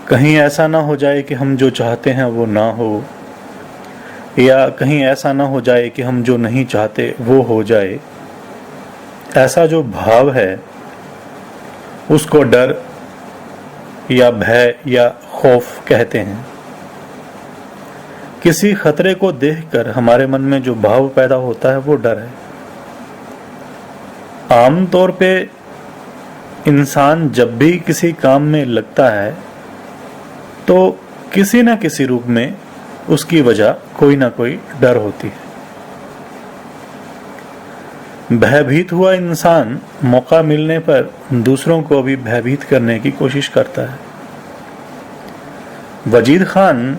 कहीं ऐसा ना हो जाए कि हम जो चाहते हैं वो ना हो, या कहीं ऐसा ना हो जाए कि हम जो नहीं चाहते वो हो जाए। ऐसा जो भाव है उसको डर या भय या खौफ कहते हैं। किसी खतरे को देखकर हमारे मन में जो भाव पैदा होता है वो डर है। आमतौर पे इंसान जब भी किसी काम में लगता है तो किसी न किसी रूप में उसकी वजह कोई ना कोई डर होती है। भयभीत हुआ इंसान मौका मिलने पर दूसरों को भी भयभीत करने की कोशिश करता है। वजीद खान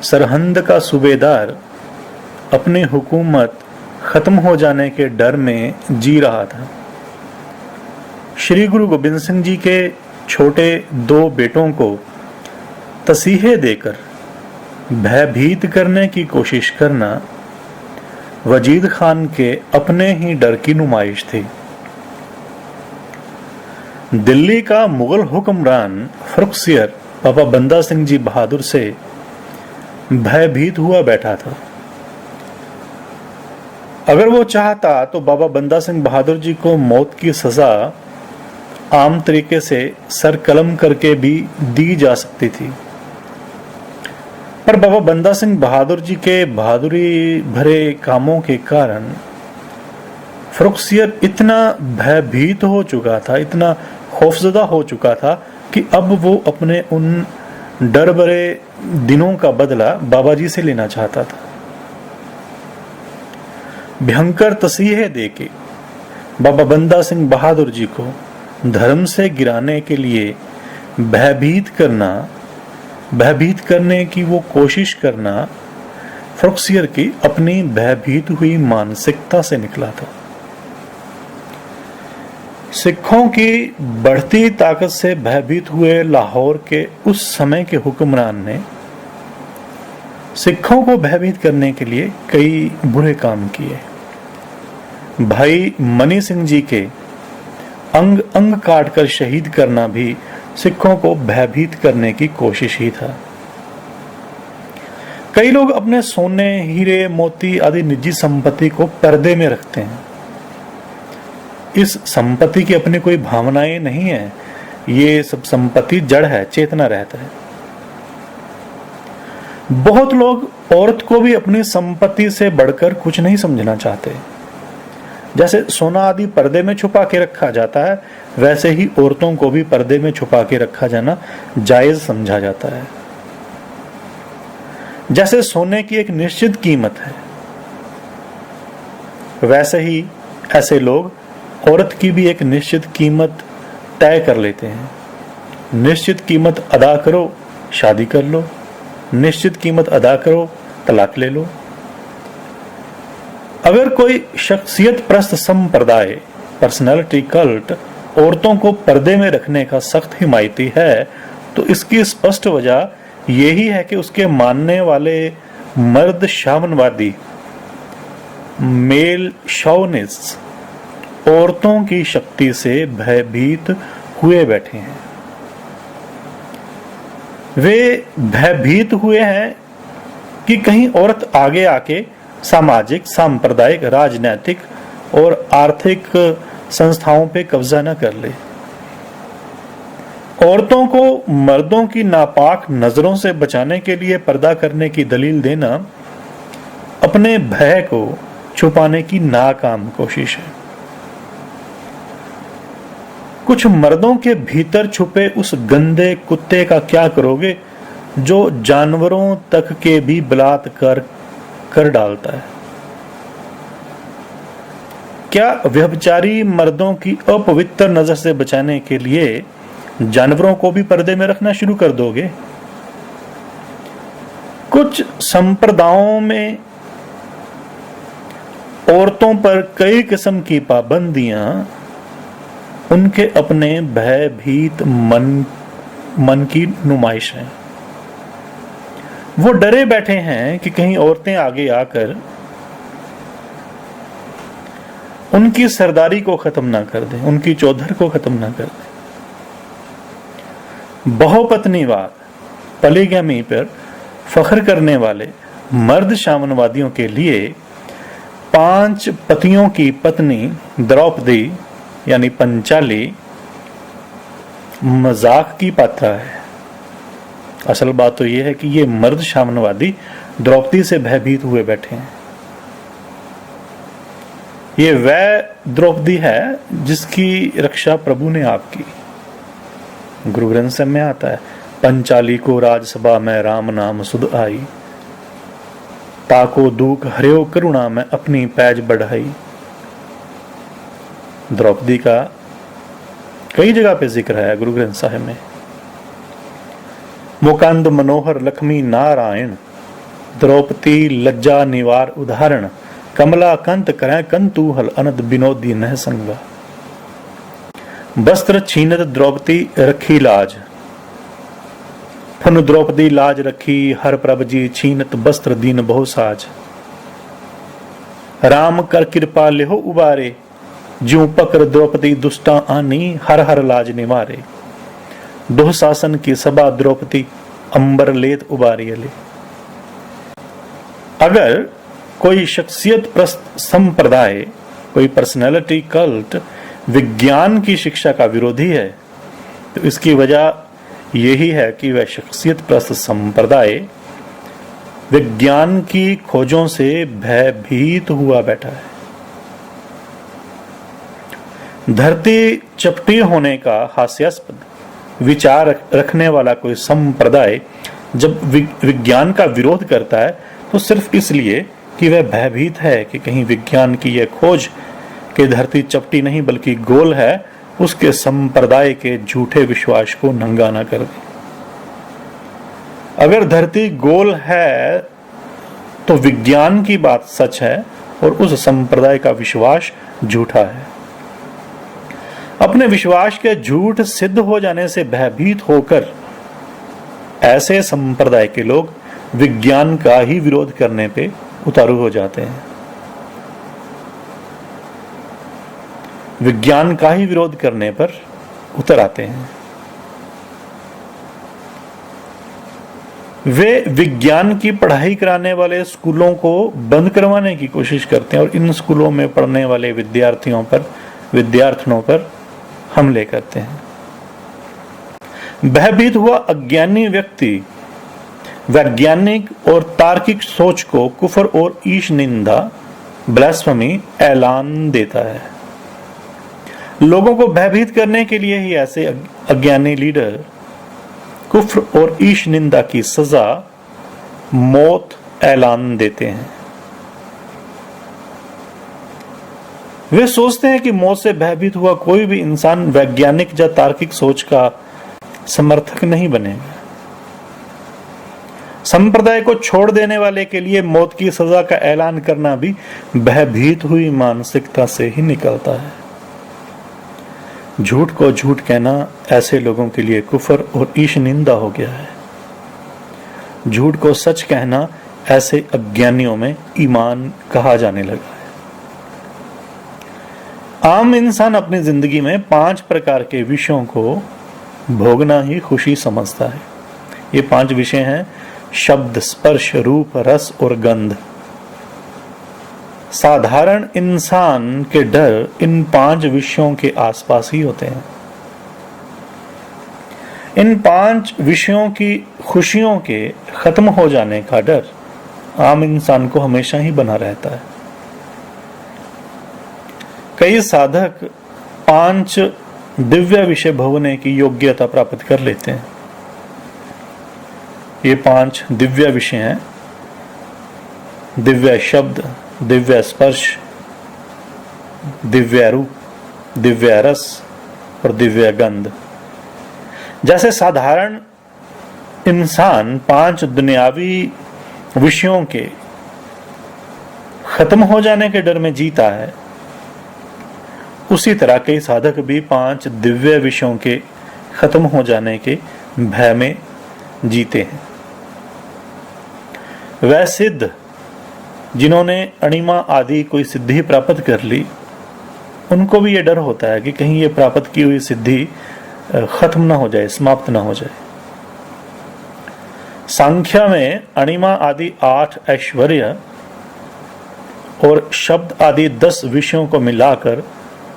सरहंद का सूबेदार अपनी हुकूमत खत्म हो जाने के डर में जी रहा था। श्री गुरु गोबिंद सिंह जी के छोटे 2 बेटों को तसीहे देकर भयभीत करने की कोशिश करना वजीद खान के अपने ही डर की नुमाइश थी। दिल्ली का मुगल हुक्मरान फरुखसियर बाबा बंदा सिंह जी बहादुर से भयभीत हुआ बैठा था। अगर वो चाहता तो बाबा बंदा सिंह बहादुर जी को मौत की सजा आम तरीके से सर कलम करके भी दी जा सकती थी, पर बाबा बंदा सिंह बहादुर जी के बहादुरी भरे कामों के कारण फरुखसियर इतना भयभीत हो चुका था, इतना खौफजदा हो चुका था कि अब वो अपने उन डर भरे दिनों का बदला बाबा जी से लेना चाहता था। भयंकर तसीहे देके बाबा बंदा सिंह बहादुर जी को धर्म से गिराने के लिए भयभीत करने की वो कोशिश करना फरुखसियर की अपनी भयभीत हुई मानसिकता से निकला था। सिखों की बढ़ती ताकत से भयभीत हुए लाहौर के उस समय के हुक्मरान ने सिखों को भयभीत करने के लिए कई बुरे काम किए। भाई मनी सिंह जी के अंग अंग काटकर शहीद करना भी सिखों को भयभीत करने की कोशिश ही था। कई लोग अपने सोने, हीरे, मोती आदि निजी संपत्ति को पर्दे में रखते हैं। इस संपत्ति की अपनी कोई भावनाएं नहीं है, ये सब संपत्ति जड़ है, चेतना रहता है। बहुत लोग औरत को भी अपनी संपत्ति से बढ़कर कुछ नहीं समझना चाहते। जैसे सोना आदि पर्दे में छुपा के रखा जाता है, वैसे ही औरतों को भी पर्दे में छुपा के रखा जाना जायज समझा जाता है। जैसे सोने की एक निश्चित कीमत है, वैसे ही ऐसे लोग औरत की भी एक निश्चित कीमत तय कर लेते हैं। निश्चित कीमत अदा करो, शादी कर लो। निश्चित कीमत अदा करो, तलाक ले लो। अगर कोई शख्सियत प्रस्त संप्रदाय, पर्सनैलिटी कल्ट औरतों को पर्दे में रखने का सख्त हिमायती है, तो इसकी स्पष्ट वजह यही है कि उसके मानने वाले मर्द शामनवादी, मेल शॉविनिस्ट औरतों की शक्ति से भयभीत हुए बैठे हैं। वे भयभीत हुए हैं कि कहीं औरत आगे आके सामाजिक, सांप्रदायिक, राजनैतिक और आर्थिक संस्थाओं पे कब्जा न कर ले। औरतों को मर्दों की नापाक नजरों से बचाने के लिए पर्दा करने की दलील देना अपने भय को छुपाने की नाकाम कोशिश है। कुछ मर्दों के भीतर छुपे उस गंदे कुत्ते का क्या करोगे जो जानवरों तक के भी बलात्कार कर डालता है? क्या व्यभिचारी मर्दों की अपवित्र नजर से बचाने के लिए जानवरों को भी पर्दे में रखना शुरू कर दोगे? कुछ संप्रदायों में औरतों पर कई किस्म की पाबंदियां उनके अपने भयभीत मन की नुमाइश है। वो डरे बैठे हैं कि कहीं औरतें आगे आकर उनकी सरदारी को खत्म ना कर दें, उनकी चौधर को खत्म ना कर दें। बहुपत्नीवाद, पॉलीगैमी पर फख्र करने वाले मर्द साम्यवादियों के लिए 5 पतियों की पत्नी द्रौपदी यानी पंचाली मजाक की पात्र है। असल बात तो यह है कि ये मर्द साम्यवादी द्रौपदी से भयभीत हुए बैठे हैं। ये वह द्रौपदी है जिसकी रक्षा प्रभु ने आप की। गुरु ग्रंथ साहिब में आता है, पंचाली को राजसभा में राम नाम सुध आई, ताको दुख हरियो करुणा में अपनी पैज बढ़ाई। द्रौपदी का कई जगह पे जिक्र है गुरु ग्रंथ साहिब में। मुकंद मनोहर लक्ष्मी नारायण, द्रौपदी लज्जा निवार उदाहरण, कमला कंत करें कंतुहल अनद विनोदी नह संगा। वस्त्र छीनत द्रौपदी रखी लाज, फनु द्रौपदी लाज रखी, हर प्रभ जी छीनत वस्त्र दीन बहु साज। राम कर कृपा लेहो उबारे, ज्यों पकर द्रौपदी दुष्टा आनी, हर हर लाज निवारे। दुःशासन की सभा द्रौपदी, अंबर लेत उबारी ले। अगर कोई शख्सियत प्रस्त संप्रदाय, कोई पर्सनैलिटी कल्ट विज्ञान की शिक्षा का विरोधी है, तो इसकी वजह यही है कि वह शख्सियत प्रस्त संप्रदाय विज्ञान की खोजों से भयभीत हुआ बैठा है। धरती चपटी होने का हास्यास्पद विचार रखने वाला कोई संप्रदाय जब विज्ञान का विरोध करता है तो सिर्फ इसलिए कि वह भयभीत है कि कहीं विज्ञान की यह खोज कि धरती चपटी नहीं बल्कि गोल है उसके संप्रदाय के झूठे विश्वास को नंगा ना कर दे। अगर धरती गोल है तो विज्ञान की बात सच है और उस संप्रदाय का विश्वास झूठा है। अपने विश्वास के झूठ सिद्ध हो जाने से भयभीत होकर ऐसे संप्रदाय के लोग विज्ञान का ही विरोध करने पे उतारू हो जाते हैं। विज्ञान का ही विरोध करने पर उतर आते हैं। वे विज्ञान की पढ़ाई कराने वाले स्कूलों को बंद करवाने की कोशिश करते हैं और इन स्कूलों में पढ़ने वाले विद्यार्थियों पर हमले करते हैं। भयभीत हुआ अज्ञानी व्यक्ति वैज्ञानिक और तार्किक सोच को कुफर और ईश निंदा ब्लास्फेमी ऐलान देता है। लोगों को भयभीत करने के लिए ही ऐसे अज्ञानी लीडर कुफ्र और ईश निंदा की सजा मौत ऐलान देते हैं। वे सोचते हैं कि मौत से भयभीत हुआ कोई भी इंसान वैज्ञानिक या तार्किक सोच का समर्थक नहीं बनेगा। संप्रदाय को छोड़ देने वाले के लिए मौत की सजा का ऐलान करना भी भयभीत हुई मानसिकता से ही निकलता है। झूठ को झूठ कहना ऐसे लोगों के लिए कुफर और ईश निंदा हो गया है। झूठ को सच कहना ऐसे अज्ञानियों में ईमान कहा जाने लगा है। आम इंसान अपनी जिंदगी में 5 प्रकार के विषयों को भोगना ही खुशी समझता है। ये 5 विषय हैं शब्द, स्पर्श, रूप, रस और गंध। साधारण इंसान के डर इन 5 विषयों के आसपास ही होते हैं। इन 5 विषयों की खुशियों के खत्म हो जाने का डर आम इंसान को हमेशा ही बना रहता है। कई साधक 5 दिव्य विषय भोगने की योग्यता प्राप्त कर लेते हैं। ये 5 दिव्य विषय हैं: दिव्य शब्द, दिव्य स्पर्श, दिव्य रूप, दिव्य रस और दिव्य गंध। जैसे साधारण इंसान 5 दुनियावी विषयों के खत्म हो जाने के डर में जीता है, उसी तरह कई साधक भी 5 दिव्य विषयों के खत्म हो जाने के भय में जीते हैं। वह सिद्ध जिन्होंने अणिमा आदि कोई सिद्धि प्राप्त कर ली, उनको भी यह डर होता है कि कहीं ये प्राप्त की हुई सिद्धि खत्म ना हो जाए, समाप्त ना हो जाए। सांख्या में अणिमा आदि 8 ऐश्वर्य और शब्द आदि 10 विषयों को मिलाकर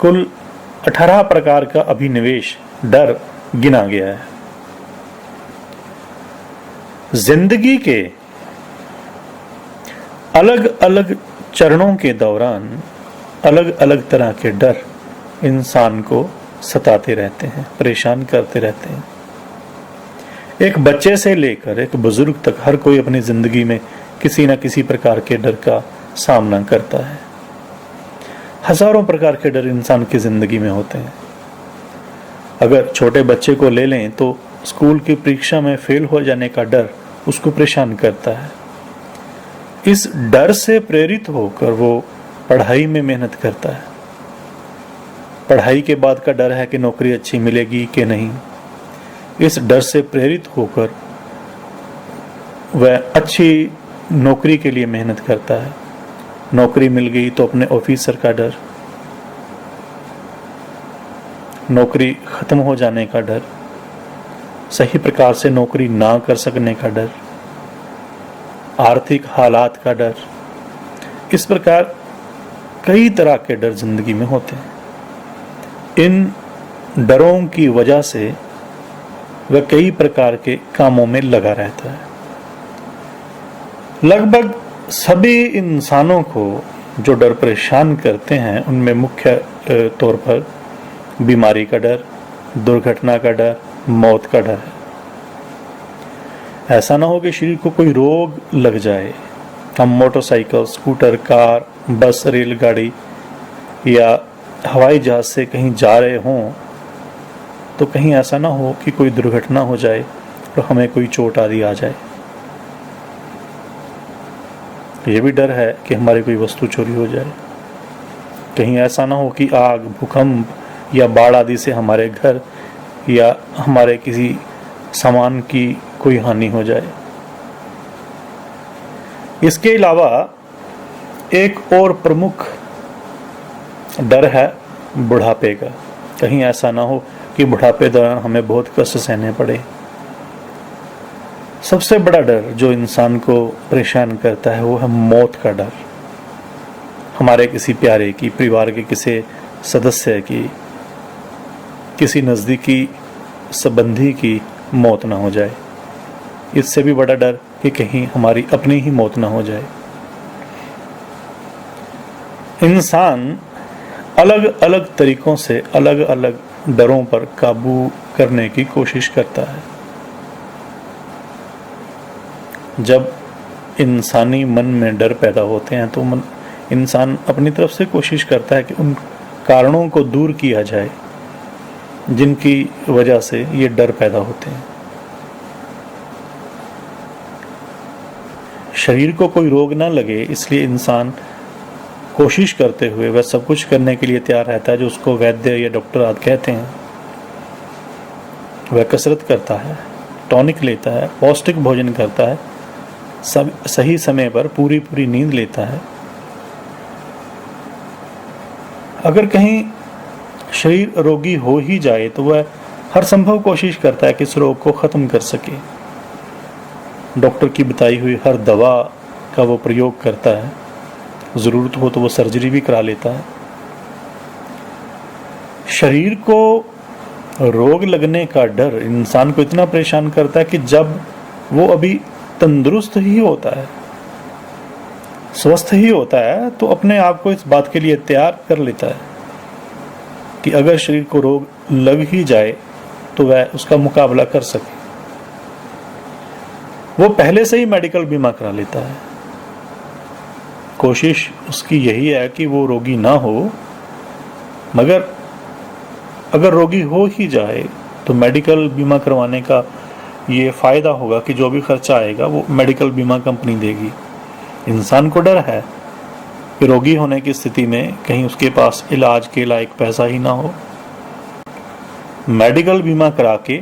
कुल 18 प्रकार का अभिनिवेश डर गिना गया है। जिंदगी के अलग अलग चरणों के दौरान अलग अलग तरह के डर इंसान को सताते रहते हैं, परेशान करते रहते हैं। एक बच्चे से लेकर एक बुजुर्ग तक हर कोई अपनी जिंदगी में किसी न किसी प्रकार के डर का सामना करता है। हजारों प्रकार के डर इंसान की जिंदगी में होते हैं। अगर छोटे बच्चे को ले लें तो स्कूल की परीक्षा में फेल हो जाने का डर उसको परेशान करता है। इस डर से प्रेरित होकर वो पढ़ाई में मेहनत करता है। पढ़ाई के बाद का डर है कि नौकरी अच्छी मिलेगी कि नहीं। इस डर से प्रेरित होकर वह अच्छी नौकरी के लिए मेहनत करता है। नौकरी मिल गई तो अपने ऑफिसर का डर, नौकरी खत्म हो जाने का डर, सही प्रकार से नौकरी ना कर सकने का डर, आर्थिक हालात का डर। इस प्रकार कई तरह के डर जिंदगी में होते हैं। इन डरों की वजह से वह कई प्रकार के कामों में लगा रहता है। लगभग सभी इंसानों को जो डर परेशान करते हैं उनमें मुख्य तौर पर बीमारी का डर, दुर्घटना का डर, मौत का डर है। ऐसा ना हो कि शरीर को कोई रोग लग जाए। हम मोटरसाइकिल, स्कूटर, कार, बस, रेलगाड़ी या हवाई जहाज से कहीं जा रहे हों तो कहीं ऐसा ना हो कि कोई दुर्घटना हो जाए और हमें कोई चोट आदि आ जाए। ये भी डर है कि हमारी कोई वस्तु चोरी हो जाए। कहीं ऐसा ना हो कि आग, भूकंप या बाढ़ आदि से हमारे घर या हमारे किसी सामान की कोई हानि हो जाए। इसके अलावा एक और प्रमुख डर है बुढ़ापे का। कहीं ऐसा ना हो कि बुढ़ापे दौरान हमें बहुत कष्ट सहने पड़े। सबसे बड़ा डर जो इंसान को परेशान करता है वो है मौत का डर। हमारे किसी प्यारे की, परिवार के किसी सदस्य की, किसी नज़दीकी संबंधी की मौत ना हो जाए। इससे भी बड़ा डर कि कहीं हमारी अपनी ही मौत ना हो जाए। इंसान अलग अलग तरीकों से अलग अलग डरों पर काबू करने की कोशिश करता है। जब इंसानी मन में डर पैदा होते हैं तो इंसान अपनी तरफ से कोशिश करता है कि उन कारणों को दूर किया जाए जिनकी वजह से ये डर पैदा होते हैं। शरीर को कोई रोग ना लगे इसलिए इंसान कोशिश करते हुए वह सब कुछ करने के लिए तैयार रहता है जो उसको वैद्य या डॉक्टर आदि कहते हैं। वह कसरत करता है, टॉनिक लेता है, पौष्टिक भोजन करता है, सब सही समय पर पूरी नींद लेता है। अगर कहीं शरीर रोगी हो ही जाए तो वह हर संभव कोशिश करता है कि इस रोग को खत्म कर सके। डॉक्टर की बताई हुई हर दवा का वो प्रयोग करता है। जरूरत हो तो वो सर्जरी भी करा लेता है। शरीर को रोग लगने का डर इंसान को इतना परेशान करता है कि जब वो अभी तंदुरुस्त ही होता है, स्वस्थ ही होता है, तो अपने आप को इस बात के लिए तैयार कर लेता है कि अगर शरीर को रोग लग ही जाए तो वह उसका मुकाबला कर सके। वो पहले से ही मेडिकल बीमा करा लेता है। कोशिश उसकी यही है कि वो रोगी ना हो, मगर अगर रोगी हो ही जाए तो मेडिकल बीमा करवाने का ये फायदा होगा कि जो भी खर्चा आएगा वो मेडिकल बीमा कंपनी देगी। इंसान को डर है कि रोगी होने की स्थिति में कहीं उसके पास इलाज के लायक पैसा ही ना हो। मेडिकल बीमा करा के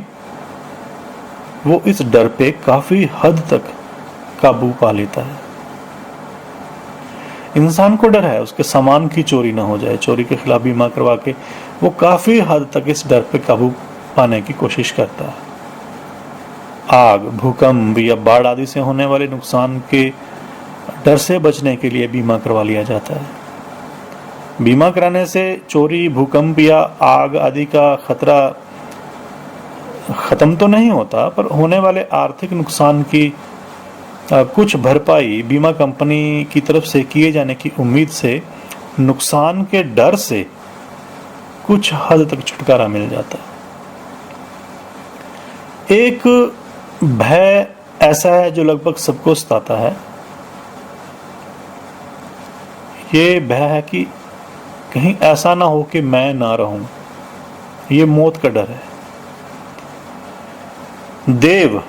वो इस डर पे काफी हद तक काबू पा लेता है। इंसान को डर है उसके सामान की चोरी ना हो जाए। चोरी के खिलाफ बीमा करवा के वो काफी हद तक इस डर पे काबू पाने की कोशिश करता है। आग, भूकंप या बाढ़ आदि से होने वाले नुकसान के डर से बचने के लिए बीमा करवा लिया जाता है। बीमा कराने से चोरी, भूकंप या आग आदि का खतरा खत्म तो नहीं होता, पर होने वाले आर्थिक नुकसान की कुछ भरपाई बीमा कंपनी की तरफ से किए जाने की उम्मीद से नुकसान के डर से कुछ हद तक छुटकारा मिल जाता है। एक भय ऐसा है जो लगभग सबको सताता है। ये भय है कि कहीं ऐसा ना हो कि मैं ना रहूं। ये मौत का डर है। देव,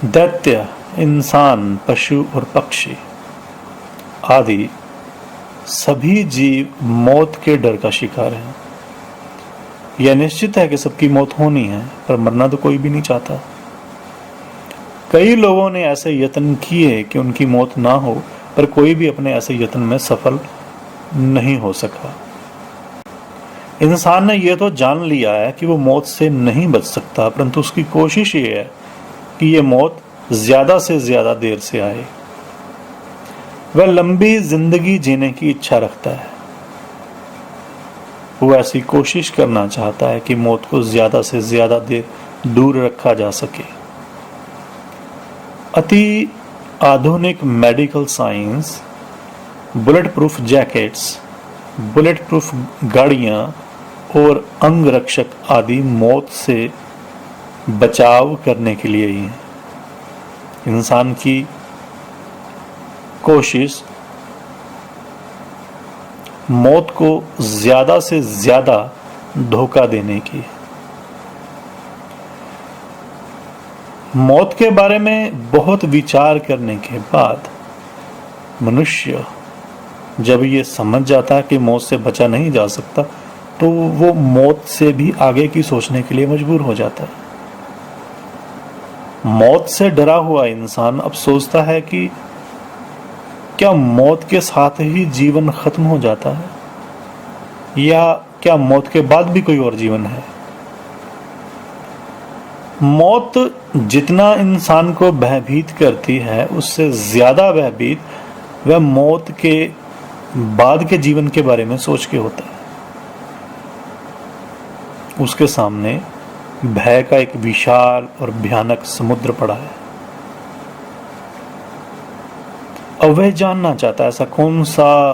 दैत्य, इंसान, पशु और पक्षी आदि सभी जीव मौत के डर का शिकार हैं। यह निश्चित है कि सबकी मौत होनी है, पर मरना तो कोई भी नहीं चाहता। कई लोगों ने ऐसे यत्न किए कि उनकी मौत ना हो, पर कोई भी अपने ऐसे यत्न में सफल नहीं हो सका। इंसान ने यह तो जान लिया है कि वो मौत से नहीं बच सकता, परंतु उसकी कोशिश ये है कि ये मौत ज्यादा से ज्यादा देर से आए। वह लंबी जिंदगी जीने की इच्छा रखता है। वो ऐसी कोशिश करना चाहता है कि मौत को ज्यादा से ज्यादा देर दूर रखा जा सके। अति आधुनिक medical science, bullet proof jackets, bullet proof गाड़ियां और अंग रक्षक आदि मौत से बचाव करने के लिए ही है। इंसान की कोशिश मौत को ज्यादा से ज्यादा धोखा देने की। मौत के बारे में बहुत विचार करने के बाद मनुष्य जब ये समझ जाता है कि मौत से बचा नहीं जा सकता, तो वो मौत से भी आगे की सोचने के लिए मजबूर हो जाता है। मौत से डरा हुआ इंसान अब सोचता है कि क्या मौत के साथ ही जीवन खत्म हो जाता है, या क्या मौत के बाद भी कोई और जीवन है। मौत जितना इंसान को भयभीत करती है, उससे ज्यादा भयभीत वह मौत के बाद के जीवन के बारे में सोच के होता है। उसके सामने भय का एक विशाल और भयानक समुद्र पड़ा है। अब वह जानना चाहता है ऐसा कौन सा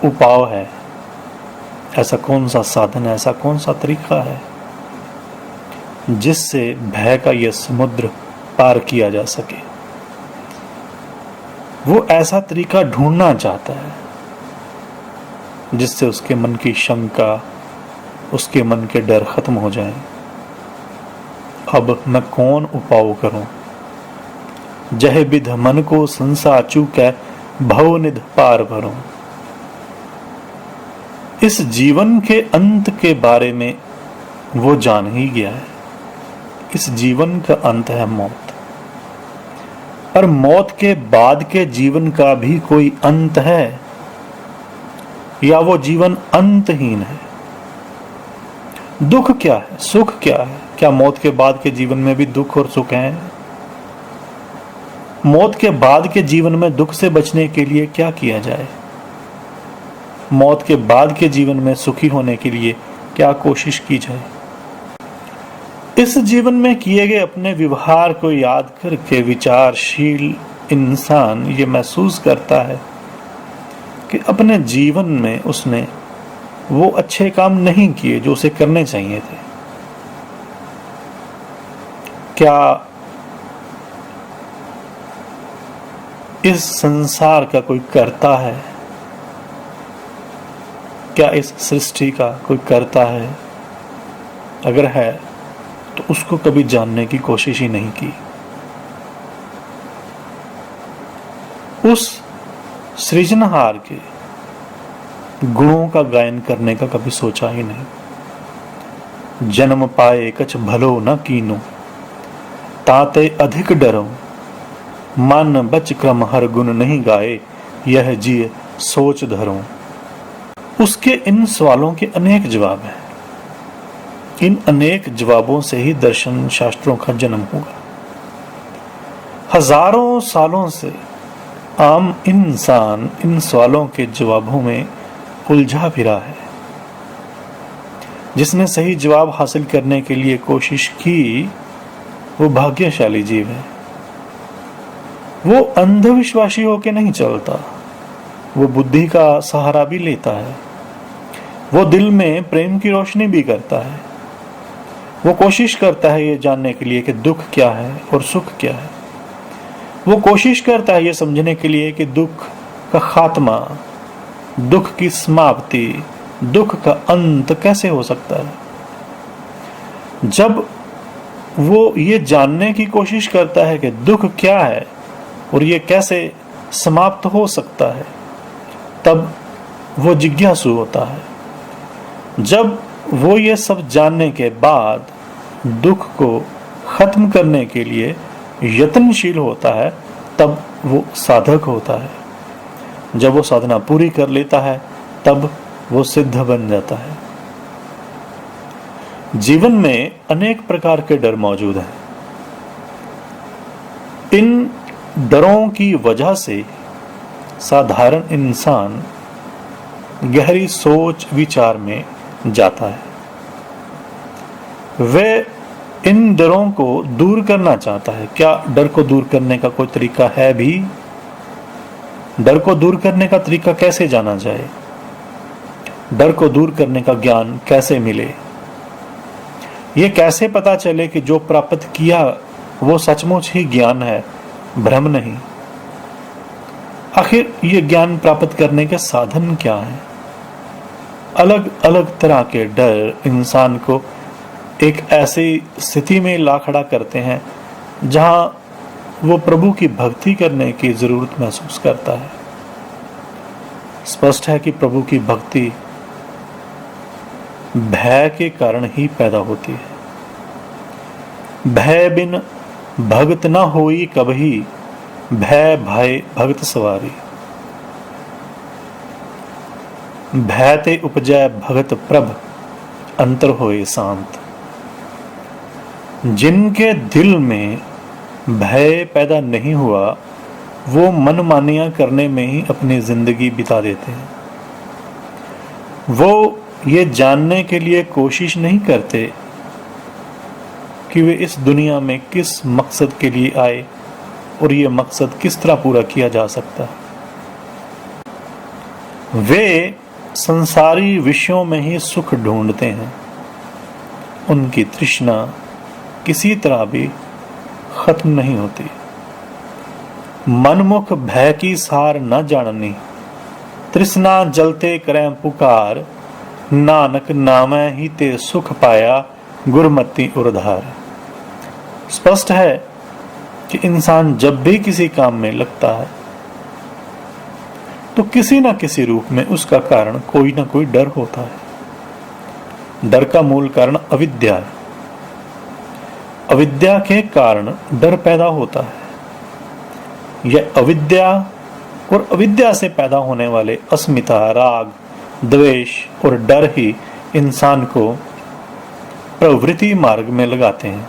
उपाय है, ऐसा कौन सा साधन है, ऐसा कौन सा तरीका है जिससे भय का यह समुद्र पार किया जा सके। वो ऐसा तरीका ढूंढना चाहता है जिससे उसके मन की शंका, उसके मन के डर खत्म हो जाएं। अब मैं कौन उपाय करूं, जह विध मन को संसा चूकै भवनिध पार भरूं। इस जीवन के अंत के बारे में वो जान ही गया है। इस जीवन का अंत है मौत, पर मौत के बाद के जीवन का भी कोई अंत है, या वो जीवन अंतहीन है। दुख क्या है, सुख क्या है, क्या मौत के बाद के जीवन में भी दुख और सुख हैं? मौत के बाद के जीवन में दुख से बचने के लिए क्या किया जाए? मौत के बाद के जीवन में सुखी होने के लिए क्या कोशिश की जाए? इस जीवन में किए गए अपने व्यवहार को याद करके विचारशील इंसान ये महसूस करता है कि अपने जीवन में उसने वो अच्छे काम नहीं किए जो उसे करने चाहिए थे। क्या इस संसार का कोई कर्ता है? क्या इस सृष्टि का कोई कर्ता है? अगर है तो उसको कभी जानने की कोशिश ही नहीं की। उस सृजनहार के गुणों का गायन करने का कभी सोचा ही नहीं। जन्म पाए कछ भलो न कीनो, ताते अधिक डरो। मन बच क्रम हर गुण नहीं गाए, यह जिय सोच धरो। उसके इन सवालों के अनेक जवाब हैं। इन अनेक जवाबों से ही दर्शन शास्त्रों का जन्म होगा। हजारों सालों से आम इंसान इन सवालों के जवाबों में उलझा फिरा है। जिसने सही जवाब हासिल करने के लिए कोशिश की वो भाग्यशाली जीव है। वो अंधविश्वासी होकर नहीं चलता, वो बुद्धि का सहारा भी लेता है। वो दिल में प्रेम की रोशनी भी करता है। वो कोशिश करता है ये जानने के लिए कि दुख क्या है और सुख क्या है। वो कोशिश करता है ये समझने के लिए कि दुख का खात्मा, दुख की समाप्ति, दुख का अंत कैसे हो सकता है। जब वो ये जानने की कोशिश करता है कि दुख क्या है और ये कैसे समाप्त हो सकता है, तब वो जिज्ञासु होता है। जब वो ये सब जानने के बाद दुख को खत्म करने के लिए यत्नशील होता है, तब वो साधक होता है। जब वो साधना पूरी कर लेता है, तब वो सिद्ध बन जाता है। जीवन में अनेक प्रकार के डर मौजूद हैं। इन डरों की वजह से साधारण इंसान गहरी सोच विचार में जाता है। वह इन डरों को दूर करना चाहता है। क्या डर को दूर करने का कोई तरीका है भी? डर को दूर करने का तरीका कैसे जाना जाए? डर को दूर करने का ज्ञान कैसे मिले? ये कैसे पता चले कि जो प्राप्त किया वो सचमुच ही ज्ञान है, भ्रम नहीं? आखिर ये ज्ञान प्राप्त करने के साधन क्या हैं? अलग अलग तरह के डर इंसान को एक ऐसी स्थिति में ला खड़ा करते हैं जहां वो प्रभु की भक्ति करने की जरूरत महसूस करता है। स्पष्ट है कि प्रभु की भक्ति भय के कारण ही पैदा होती है। भय बिन भगत न होई कबही, भय भय भगत सवारी। भय ते उपजै भगत प्रभ, अंतर होए शांत। जिनके दिल में भय पैदा नहीं हुआ, वो मनमानियां करने में ही अपनी जिंदगी बिता देते हैं। वो ये जानने के लिए कोशिश नहीं करते कि वे इस दुनिया में किस मकसद के लिए आए और ये मकसद किस तरह पूरा किया जा सकता है। वे संसारी विषयों में ही सुख ढूंढते हैं। उनकी तृष्णा किसी तरह भी खत्म नहीं होती। मनमुख भय की सार न जाननी, तृष्णा जलते करें पुकार। नानक नामै ही ते सुख पाया, गुरमति उरधार। स्पष्ट है कि इंसान जब भी किसी काम में लगता है तो किसी न किसी रूप में उसका कारण कोई ना कोई डर होता है। डर का मूल कारण अविद्या है। अविद्या के कारण डर पैदा होता है। यह अविद्या और अविद्या से पैदा होने वाले अस्मिता, राग, द्वेष और डर ही इंसान को प्रवृत्ति मार्ग में लगाते हैं।